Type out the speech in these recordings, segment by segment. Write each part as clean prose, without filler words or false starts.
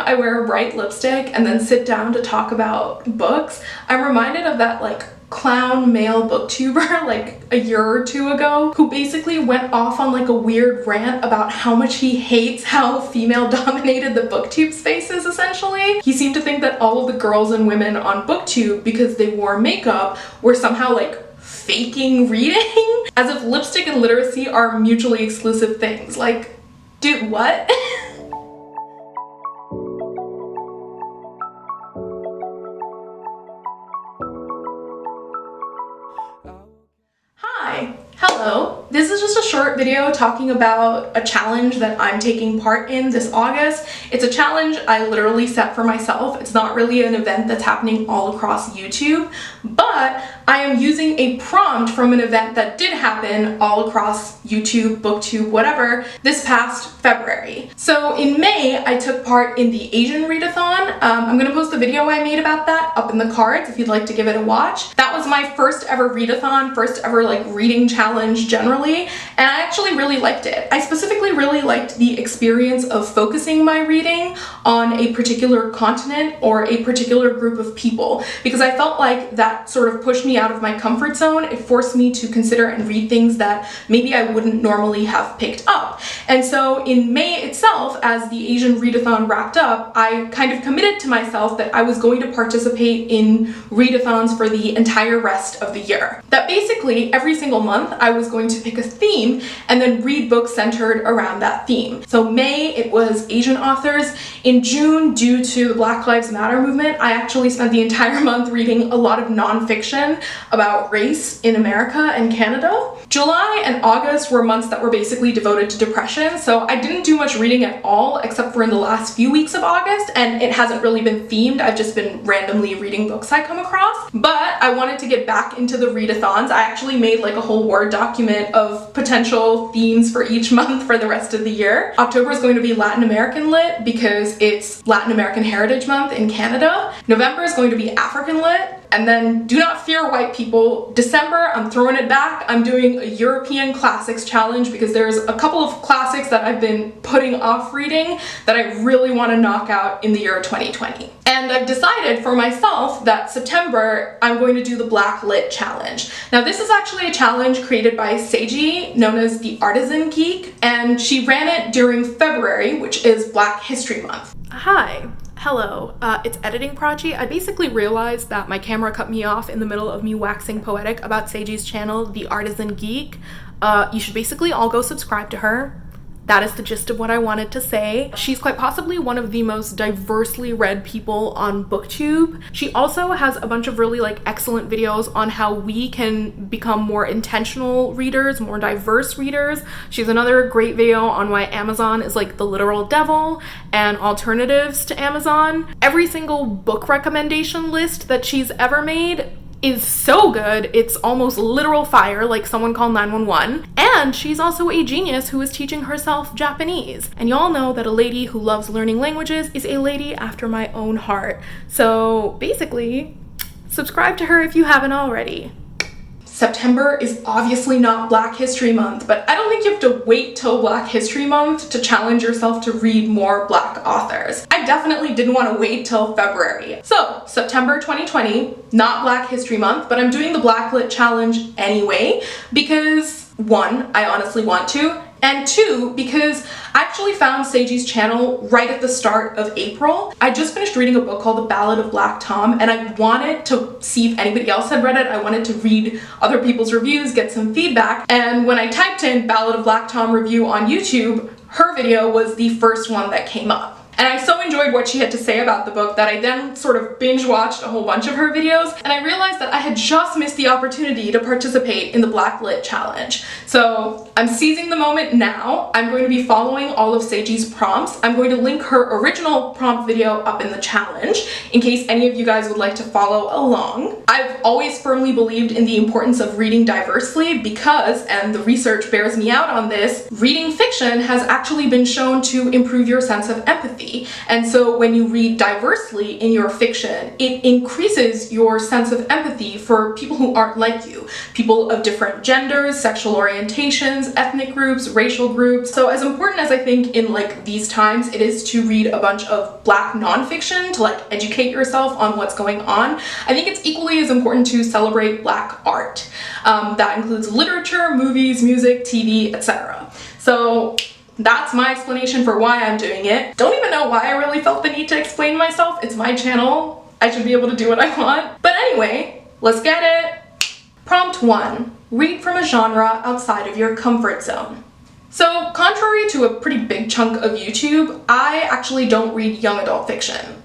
I wear a bright lipstick and then sit down to talk about books, I'm reminded of that like clown male booktuber like a year or two ago who basically went off on like a weird rant about how much he hates how female dominated the booktube space is essentially. He seemed to think that all of the girls and women on booktube, because they wore makeup, were somehow like faking reading, as if lipstick and literacy are mutually exclusive things. Like, dude, what? Hi, hello. This is just a short video talking about a challenge that I'm taking part in this August. It's a challenge I literally set for myself. It's not really an event that's happening all across YouTube, but I am using a prompt from an event that did happen all across YouTube, BookTube, whatever, this past February. So in May, I took part in the Asian readathon. I'm gonna post the video I made about that up in the cards if you'd like to give it a watch. That was my first ever readathon, first ever like reading challenge generally, and I actually really liked it. I specifically really liked the experience of focusing my reading on a particular continent or a particular group of people, because I felt like that sort of pushed me out of my comfort zone. It forced me to consider and read things that maybe I wouldn't normally have picked up. And so in May itself, as the Asian readathon wrapped up, I kind of committed to myself that I was going to participate in readathons for the entire rest of the year. That basically every single month I was going to pick a theme and then read books centered around that theme. So May, it was Asian authors. In June, due to the Black Lives Matter movement, I actually spent the entire month reading a lot of nonfiction about race in America and Canada. July and August were months that were basically devoted to depression, so I didn't do much reading at all except for in the last few weeks of August, and it hasn't really been themed. I've just been randomly reading books I come across. But I wanted to get back into the readathons. I actually made like a whole Word document of potential themes for each month for the rest of the year. October is going to be Latin American Lit because it's Latin American Heritage Month in Canada. November is going to be African Lit. And then do not fear white people. December, I'm throwing it back. I'm doing a European classics challenge because there's a couple of classics that I've been putting off reading that I really want to knock out in the year 2020. And I've decided for myself that September, I'm going to do the Black Lit Challenge. Now this is actually a challenge created by SEJI, known as the Artisan Geek, and she ran it during February, which is Black History Month. Hi. Hello, it's Editing Prodigy. I basically realized that my camera cut me off in the middle of me waxing poetic about SEJI'S channel, The Artisan Geek. You should basically all go subscribe to her. That is the gist of what I wanted to say. She's quite possibly one of the most diversely read people on BookTube. She also has a bunch of really like excellent videos on how we can become more intentional readers, more diverse readers. She has another great video on why Amazon is like the literal devil and alternatives to Amazon. Every single book recommendation list that she's ever made is so good, it's almost literal fire, like someone called 911. And she's also a genius who is teaching herself Japanese. And y'all know that a lady who loves learning languages is a lady after my own heart. So basically, subscribe to her if you haven't already. September is obviously not Black History Month, but I don't think you have to wait till Black History Month to challenge yourself to read more Black authors. I definitely didn't want to wait till February. So September 2020, not Black History Month, but I'm doing the Black Lit Challenge anyway because one, I honestly want to, and two, because I actually found SEJI'S channel right at the start of April. I just finished reading a book called The Ballad of Black Tom, and I wanted to see if anybody else had read it. I wanted to read other people's reviews, get some feedback, and when I typed in Ballad of Black Tom review on YouTube, her video was the first one that came up. And I so enjoyed what she had to say about the book that I then sort of binge watched a whole bunch of her videos, and I realized that I had just missed the opportunity to participate in the Black Lit Challenge. So I'm seizing the moment now. I'm going to be following all of SEJI'S prompts. I'm going to link her original prompt video up in the challenge in case any of you guys would like to follow along. I've always firmly believed in the importance of reading diversely because, and the research bears me out on this, reading fiction has actually been shown to improve your sense of empathy. diversity. And so when you read diversely in your fiction, it increases your sense of empathy for people who aren't like you, people of different genders, sexual orientations, ethnic groups, racial groups. So as important as I think in like these times it is to read a bunch of Black nonfiction to like educate yourself on what's going on, I think it's equally as important to celebrate Black art. That includes literature, movies, music, TV, etc. So that's my explanation for why I'm doing it. Don't even know why I really felt the need to explain myself. It's my channel. I should be able to do what I want. But anyway, let's get it. Prompt 1. Read from a genre outside of your comfort zone. So, contrary to a pretty big chunk of YouTube, I actually don't read young adult fiction.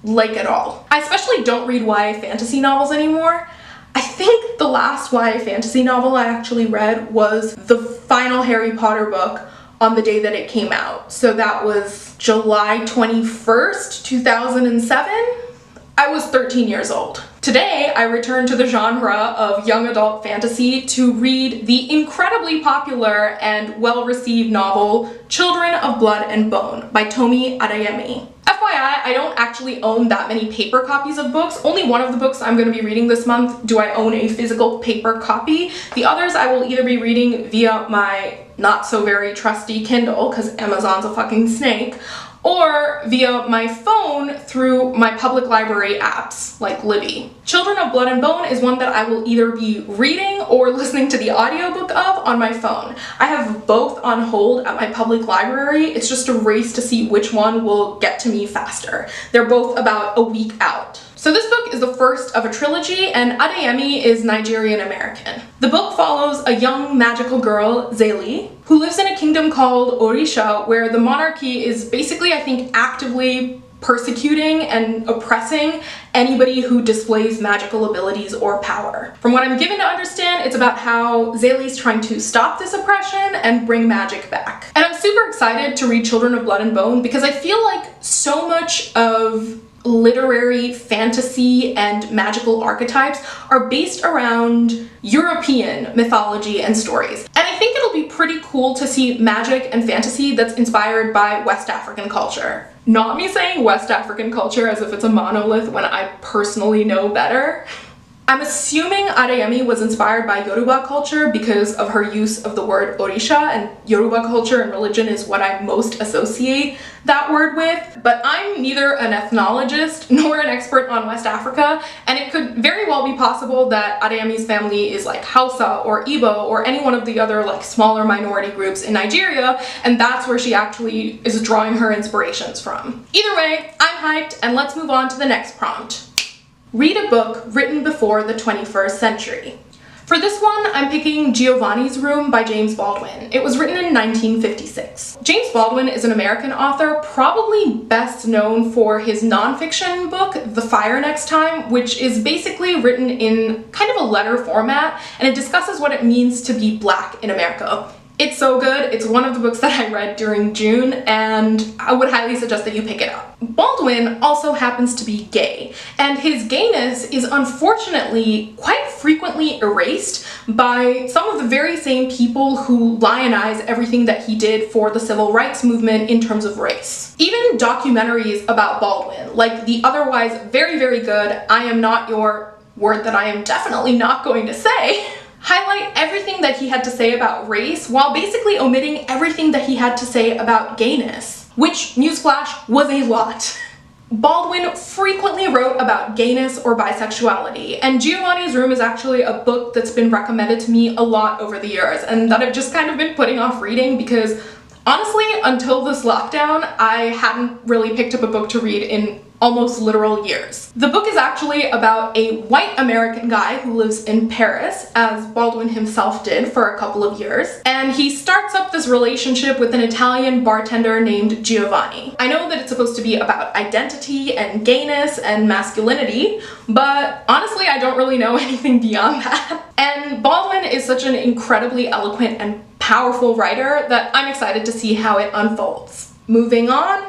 Like at all. I especially don't read YA fantasy novels anymore. I think the last YA fantasy novel I actually read was the final Harry Potter book on the day that it came out. So that was July 21st, 2007. I was 13 years old. Today, I returned to the genre of young adult fantasy to read the incredibly popular and well-received novel Children of Blood and Bone by Tomi Adeyemi. FYI, I don't actually own that many paper copies of books. Only one of the books I'm going to be reading this month do I own a physical paper copy. The others I will either be reading via my not so very trusty Kindle, because Amazon's a fucking snake, or via my phone through my public library apps like Libby. Children of Blood and Bone is one that I will either be reading or listening to the audiobook of on my phone. I have both on hold at my public library. It's just a race to see which one will get to me faster. They're both about a week out. So this book is the first of a trilogy, and Adeyemi is Nigerian American. The book follows a young magical girl, Zeli, who lives in a kingdom called Orisha, where the monarchy is basically, I think, actively persecuting and oppressing anybody who displays magical abilities or power. From what I'm given to understand, it's about how Zeli's trying to stop this oppression and bring magic back. And I'm super excited to read Children of Blood and Bone because I feel like so much of literary fantasy and magical archetypes are based around European mythology and stories. And I think it'll be pretty cool to see magic and fantasy that's inspired by West African culture. Not me saying West African culture as if it's a monolith when I personally know better. I'm assuming Adeyemi was inspired by Yoruba culture because of her use of the word Orisha, and Yoruba culture and religion is what I most associate that word with. But I'm neither an ethnologist nor an expert on West Africa, and it could very well be possible that Adeyemi's family is like Hausa or Igbo or any one of the other like smaller minority groups in Nigeria, and that's where she actually is drawing her inspirations from. Either way, I'm hyped, and let's move on to the next prompt. Read a book written before the 21st century. For this one, I'm picking Giovanni's Room by James Baldwin. It was written in 1956. James Baldwin is an American author, probably best known for his nonfiction book, The Fire Next Time, which is basically written in kind of a letter format, and it discusses what it means to be Black in America. It's so good. It's one of the books that I read during June, and I would highly suggest that you pick it up. Baldwin also happens to be gay, and his gayness is unfortunately quite frequently erased by some of the very same people who lionize everything that he did for the civil rights movement in terms of race. Even documentaries about Baldwin, like the otherwise very, very good I Am Not Your, word that I am definitely not going to say, highlight everything that he had to say about race while basically omitting everything that he had to say about gayness, which, newsflash, was a lot. Baldwin frequently wrote about gayness or bisexuality, and Giovanni's Room is actually a book that's been recommended to me a lot over the years and that I've just kind of been putting off reading because honestly, until this lockdown, I hadn't really picked up a book to read in almost literal years. The book is actually about a white American guy who lives in Paris, as Baldwin himself did for a couple of years, and he starts up this relationship with an Italian bartender named Giovanni. I know that it's supposed to be about identity and gayness and masculinity, but honestly, I don't really know anything beyond that. And Baldwin is such an incredibly eloquent and powerful writer that I'm excited to see how it unfolds. Moving on.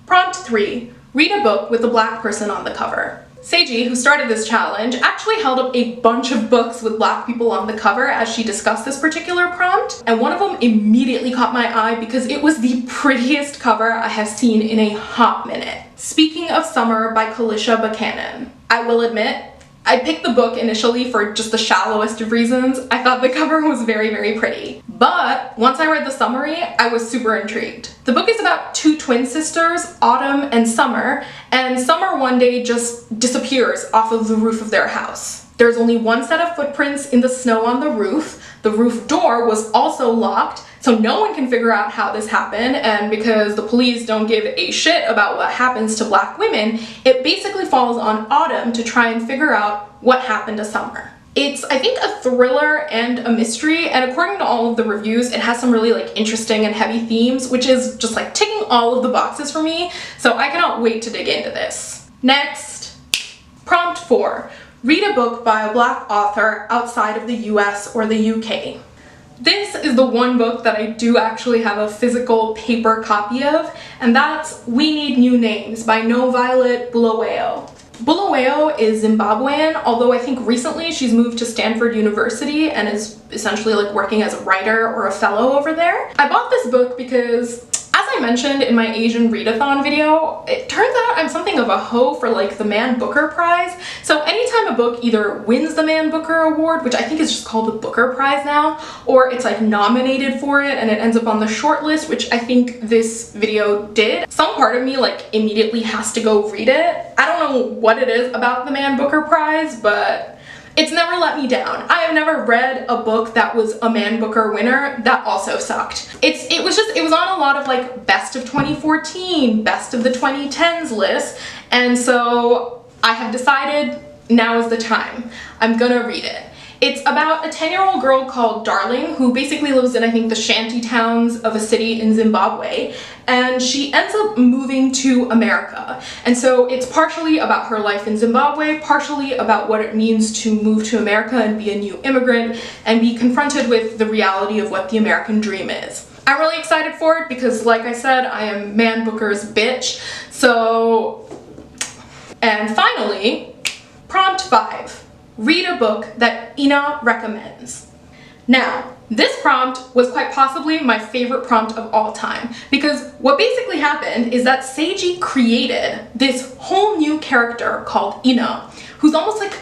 Prompt 3. Read a book with a Black person on the cover. Seiji, who started this challenge, actually held up a bunch of books with black people on the cover as she discussed this particular prompt, and one of them immediately caught my eye because it was the prettiest cover I have seen in a hot minute. Speaking of Summer by Kalisha Buckhanon. I will admit, I picked the book initially for just the shallowest of reasons. I thought the cover was very, very pretty. But once I read the summary, I was super intrigued. The book is about two twin sisters, Autumn and Summer, and Summer one day just disappears off of the roof of their house. There's only one set of footprints in the snow on the roof. The roof door was also locked, so no one can figure out how this happened, and because the police don't give a shit about what happens to black women, it basically falls on Autumn to try and figure out what happened to Summer. It's, I think, a thriller and a mystery, and according to all of the reviews, it has some really interesting and heavy themes, which is just ticking all of the boxes for me, so I cannot wait to dig into this. Next, prompt 4. Read a book by a black author outside of the US or the UK. This is the one book that I do actually have a physical paper copy of, and that's We Need New Names by NoViolet Bulowayo. Bulowayo is Zimbabwean, although I think recently she's moved to Stanford University and is essentially working as a writer or a fellow over there. I bought this book because, as I mentioned in my Asian readathon video, it turns out I'm something of a hoe for the Man Booker Prize. So anytime a book either wins the Man Booker Award, which I think is just called the Booker Prize now, or it's nominated for it and it ends up on the short list, which I think this video did, some part of me immediately has to go read it. I don't know what it is about the Man Booker Prize, but it's never let me down. I have never read a book that was a Man Booker winner that also sucked. It was on a lot of best of 2014, best of the 2010s lists, and so I have decided now is the time. I'm gonna read it. It's about a 10-year-old girl called Darling who basically lives in, I think, the shanty towns of a city in Zimbabwe, and she ends up moving to America. And so it's partially about her life in Zimbabwe, partially about what it means to move to America and be a new immigrant and be confronted with the reality of what the American dream is. I'm really excited for it because, like I said, I am Man Booker's bitch. And finally, prompt 5. Read a book that Ina recommends. Now, this prompt was quite possibly my favorite prompt of all time because what basically happened is that Seiji created this whole new character called Ina, who's almost like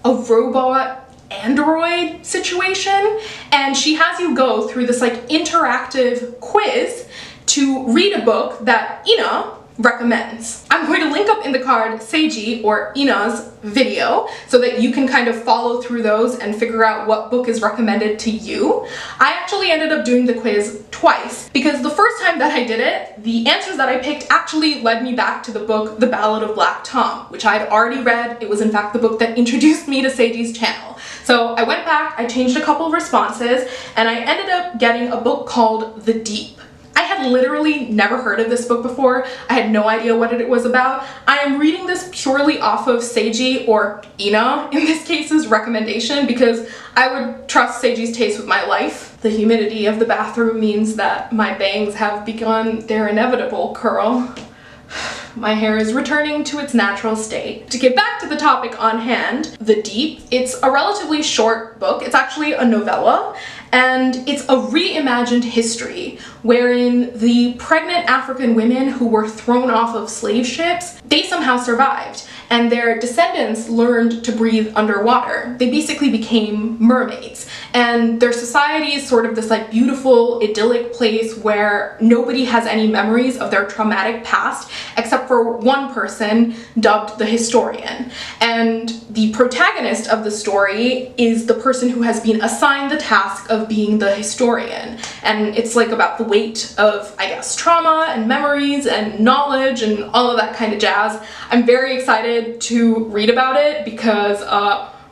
a robot android situation, and she has you go through this interactive quiz to read a book that Ina recommends. I'm going to link up in the card Seiji or Ina's video so that you can kind of follow through those and figure out what book is recommended to you. I actually ended up doing the quiz twice because the first time that I did it, the answers that I picked actually led me back to the book The Ballad of Black Tom, which I had already read. It was in fact the book that introduced me to Seiji's channel. So I went back, I changed a couple of responses, and I ended up getting a book called The Deep. I had literally never heard of this book before. I had no idea what it was about. I am reading this purely off of Seiji, or Ina in this case's, recommendation because I would trust Seiji's taste with my life. The humidity of the bathroom means that my bangs have begun their inevitable curl. My hair is returning to its natural state. To get back to the topic on hand, The Deep, it's a relatively short book. It's actually a novella, and it's a reimagined history wherein the pregnant African women who were thrown off of slave ships, they somehow survived, and their descendants learned to breathe underwater. They basically became mermaids, and their society is sort of this beautiful, idyllic place where nobody has any memories of their traumatic past except for one person dubbed the historian. And the protagonist of the story is the person who has been assigned the task of being the historian. And it's about the weight of, I guess, trauma and memories and knowledge and all of that kind of jazz. I'm very excited to read about it because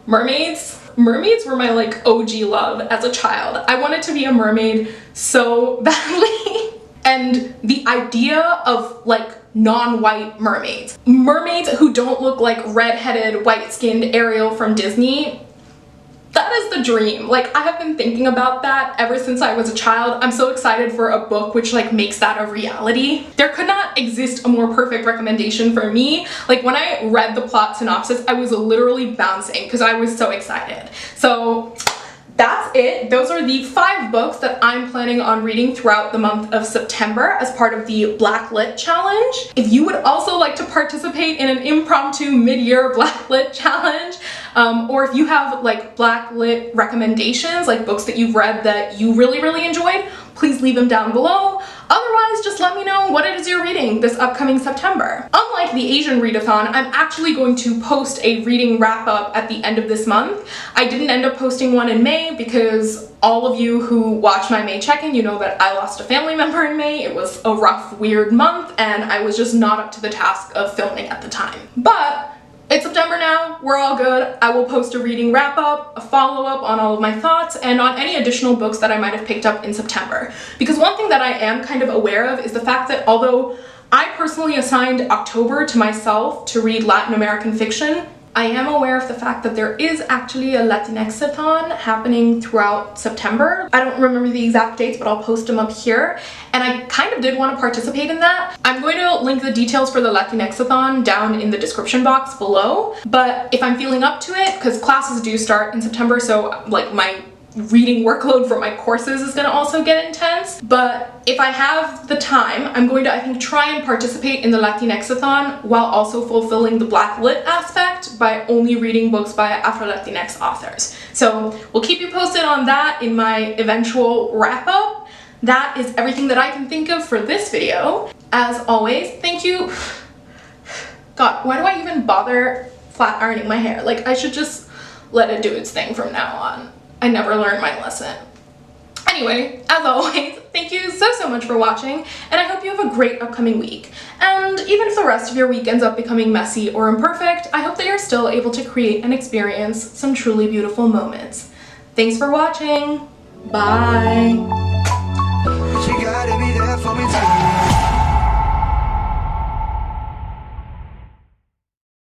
mermaids were my OG love as a child. I wanted to be a mermaid so badly. And the idea of non-white mermaids who don't look like red-headed, white-skinned Ariel from Disney, That is the dream. Like, I have been thinking about that ever since I was a child. I'm so excited for a book which like makes that a reality. There could not exist a more perfect recommendation for me. Like, when I read the plot synopsis, I was literally bouncing because I was so excited. So that's it. Those are the 5 books that I'm planning on reading throughout the month of September as part of the Black Lit Challenge. If you would also like to participate in an impromptu mid-year Black Lit Challenge, or if you have like Black Lit recommendations, like books that you've read that you really enjoyed, please leave them down below. Otherwise, just let me know what it is you're reading this upcoming September. Unlike the Asian readathon, I'm actually going to post a reading wrap-up at the end of this month. I didn't end up posting one in May because all of you who watch my May check-in, you know that I lost a family member in May. It was a rough, weird month, and I was just not up to the task of filming at the time. But it's September now, we're all good. I will post a reading wrap-up, a follow-up on all of my thoughts, and on any additional books that I might have picked up in September. Because one thing that I am kind of aware of is the fact that although I personally assigned October to myself to read Latin American fiction, I am aware of the fact that there is actually a Latinx-a-thon happening throughout September. I don't remember the exact dates, but I'll post them up here. And I kind of did want to participate in that. I'm going to link the details for the Latinx-a-thon down in the description box below. But if I'm feeling up to it, because classes do start in September, so like my reading workload for my courses is going to also get intense. But if I have the time, I'm going to, I think, try and participate in the Latinx-a-thon while also fulfilling the Black Lit aspect by only reading books by Afro-Latinx authors. So we'll keep you posted on that in my eventual wrap-up. That is everything that I can think of for this video. As always, thank you. God, why do I even bother flat ironing my hair? Like, I should just let it do its thing from now on. I never learned my lesson. Anyway, as always, thank you so much for watching, and I hope you have a great upcoming week. And even if the rest of your week ends up becoming messy or imperfect, I hope that you're still able to create and experience some truly beautiful moments. Thanks for watching. Bye. You gotta be there for me too.